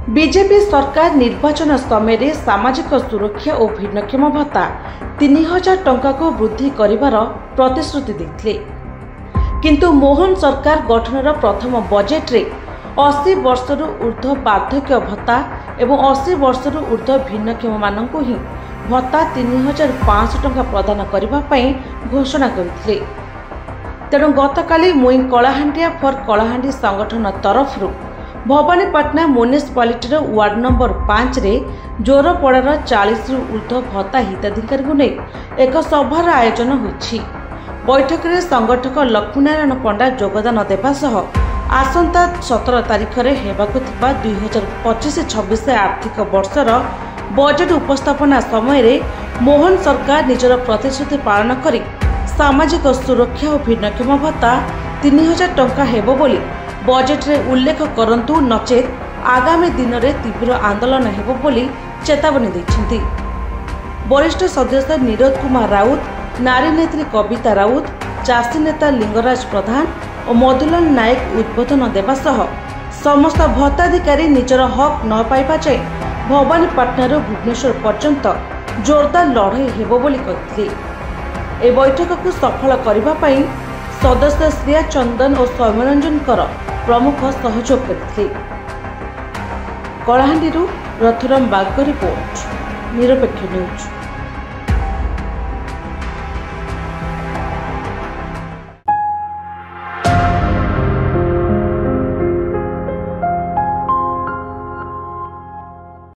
BJP सरकार निर्वाचन समय सामाजिक सुरक्षा और भिन्नक्षम भत्ता 3000 टंका को वृद्धि करिवार प्रतिश्रुति देथिले, किंतु मोहन सरकार गठनर प्रथम बजेट रे 80 वर्षरू ऊर्ध्व वार्धक्य भत्ता एवं 80 वर्षरू ऊर्ध्व भिन्नक्षम मानक ही भत्ता 3500 टंका प्रदान करने पई घोषणा करथिले। तेणु गतकाली मुई कलाहांडिया फॉर कलाहांडी संगठन तरफरू भवानीपाटना म्युनिसिपालिटी वार्ड नंबर 5 रे जोरपड़ार 40 रु ऊर्ध्व भत्ता हिताधिकारी को नहीं एक सभार आयोजन होइछि। बैठक में संगठक लक्ष्मीनारायण पंडा योगदान देवा सह आसंता 17 तारिख रे हेबाकु थिबा 2025-26 आर्थिक वर्षर बजेट उपस्थापना समय रे मोहन सरकार निजर प्रतिश्रुति पालन करी सामाजिक सुरक्षा और भिन्नक्षम भत्ता 3000 टंका हेबो बोली बजेट रे उल्लेख करंतु नचेत आगामी दिन में तीव्र आंदोलन हेबो बोली चेतावनी दैछन्ति। वरिष्ठ सदस्य नीरज कुमार राउत, नारी नेत्री कविता राउत, चाषी नेता लिंगराज प्रधान और मधुलाल नायक उद्बोधन देवा सह समस्त भत्ताधिकारी निजर हक न पाइबा जाए भवानीपाटना भुवनेश्वर पर्यंत जोरदार लड़ाई हेबो बोली कहिथिले। ए बैठक को सफल करबा पई सदस्य श्रिया चंदन और सौम्यरंजन प्रमुख सहयोग करथिले। कलाहांडी रथुराम बाग रिपोर्ट, निरपेक्ष न्यूज।